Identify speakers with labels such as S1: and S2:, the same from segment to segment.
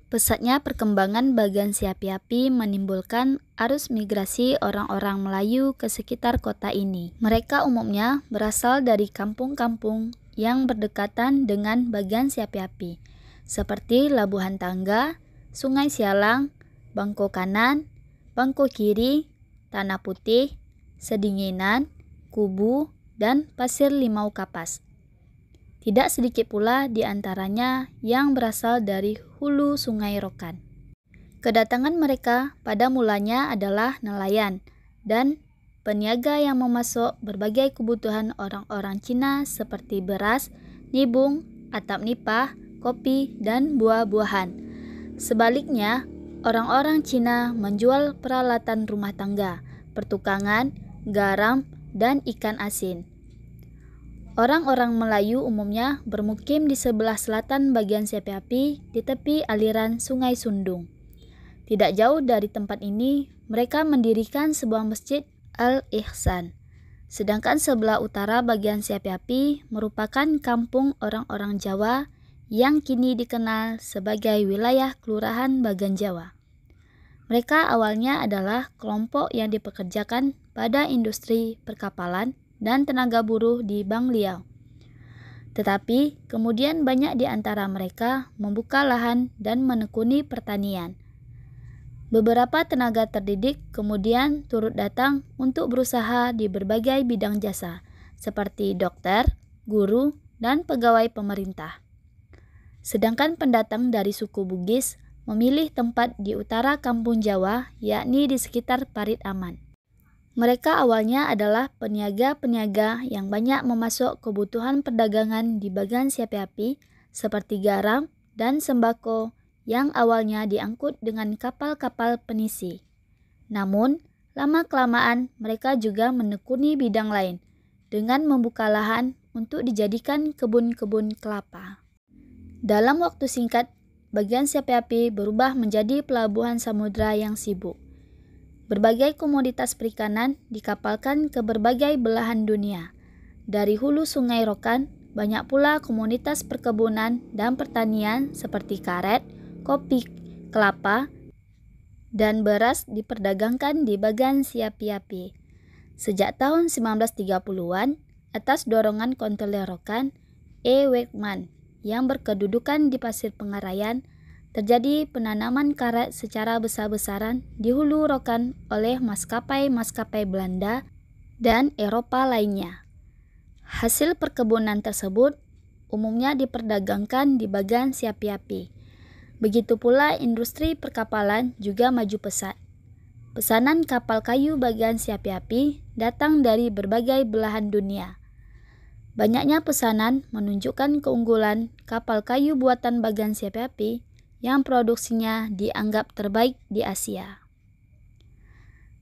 S1: Pesatnya perkembangan bagan si api-api menimbulkan arus migrasi orang-orang Melayu ke sekitar kota ini. Mereka umumnya berasal dari kampung-kampung yang berdekatan dengan bagan si api-api, seperti Labuhan Tangga, Sungai Sialang, Bangko Kanan, Bangko Kiri, Tanah Putih, Sedinginan, Kubu, dan Pasir Limau Kapas. Tidak sedikit pula di antaranya yang berasal dari hulu Sungai Rokan. Kedatangan mereka pada mulanya adalah nelayan dan peniaga yang memasok berbagai kebutuhan orang-orang Cina seperti beras, nibung, atap nipah, kopi, dan buah-buahan. Sebaliknya, orang-orang Cina menjual peralatan rumah tangga, pertukangan, garam, dan ikan asin. Orang-orang Melayu umumnya bermukim di sebelah selatan bagian si api-api di tepi aliran Sungai Sundung. Tidak jauh dari tempat ini, mereka mendirikan sebuah masjid Al-Ihsan. Sedangkan sebelah utara bagian si api-api merupakan kampung orang-orang Jawa yang kini dikenal sebagai wilayah Kelurahan Bagan Jawa. Mereka awalnya adalah kelompok yang dipekerjakan pada industri perkapalan dan tenaga buruh di Bangliao. Tetapi kemudian banyak di antara mereka membuka lahan dan menekuni pertanian. Beberapa tenaga terdidik kemudian turut datang untuk berusaha di berbagai bidang jasa, seperti dokter, guru, dan pegawai pemerintah. Sedangkan pendatang dari suku Bugis memilih tempat di utara Kampung Jawa, yakni di sekitar Parit Aman. Mereka awalnya adalah peniaga-peniaga yang banyak memasok kebutuhan perdagangan di bagan si api-api seperti garam dan sembako yang awalnya diangkut dengan kapal-kapal penisi. Namun, lama-kelamaan mereka juga menekuni bidang lain dengan membuka lahan untuk dijadikan kebun-kebun kelapa. Dalam waktu singkat, bagan si api-api berubah menjadi pelabuhan samudera yang sibuk. Berbagai komoditas perikanan dikapalkan ke berbagai belahan dunia. Dari hulu Sungai Rokan, banyak pula komunitas perkebunan dan pertanian seperti karet, kopi, kelapa, dan beras diperdagangkan di bagan si api-api. Sejak tahun 1930-an, atas dorongan Konselor Rokan, E. Wegman, yang berkedudukan di Pasir Pengarayan, terjadi penanaman karet secara besar-besaran di hulu Rokan oleh maskapai-maskapai Belanda dan Eropa lainnya. Hasil perkebunan tersebut umumnya diperdagangkan di bagan si api-api. Begitu pula industri perkapalan juga maju pesat. Pesanan kapal kayu bagan si api-api datang dari berbagai belahan dunia. Banyaknya pesanan menunjukkan keunggulan kapal kayu buatan bagan si api-api yang produksinya dianggap terbaik di Asia.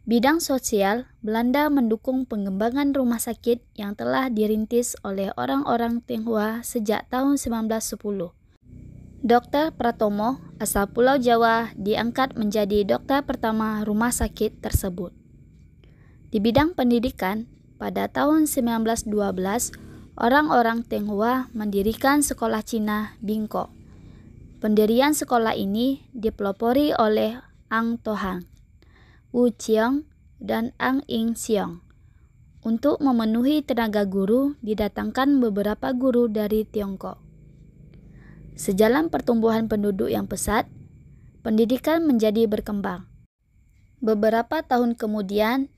S1: Bidang sosial, Belanda mendukung pengembangan rumah sakit yang telah dirintis oleh orang-orang Tionghoa sejak tahun 1910. Dr. Pratomo, asal Pulau Jawa, diangkat menjadi dokter pertama rumah sakit tersebut. Di bidang pendidikan, pada tahun 1912, orang-orang Tionghoa mendirikan sekolah Cina Bingko. Pendirian sekolah ini dipelopori oleh Ang Tohang, Wu Chiong, dan Ang Ing Siong. Untuk memenuhi tenaga guru, didatangkan beberapa guru dari Tiongkok. Sejalan pertumbuhan penduduk yang pesat, pendidikan menjadi berkembang. Beberapa tahun kemudian,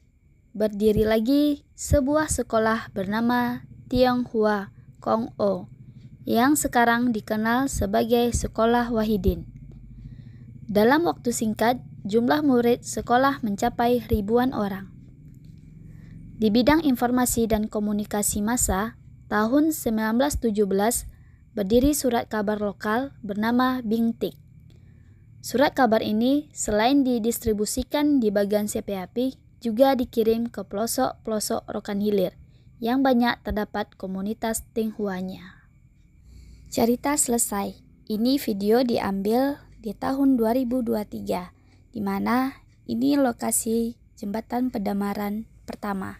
S1: berdiri lagi sebuah sekolah bernama Tionghoa Kong O, yang sekarang dikenal sebagai Sekolah Wahidin. Dalam waktu singkat, jumlah murid sekolah mencapai ribuan orang. Di bidang informasi dan komunikasi massa, tahun 1917 berdiri surat kabar lokal bernama Bingtik. Surat kabar ini selain didistribusikan di bagan si api-api, juga dikirim ke pelosok-pelosok Rokan Hilir yang banyak terdapat komunitas Tionghoanya. Cerita selesai. Ini video diambil di tahun 2023, di mana ini lokasi jembatan Pedamaran pertama.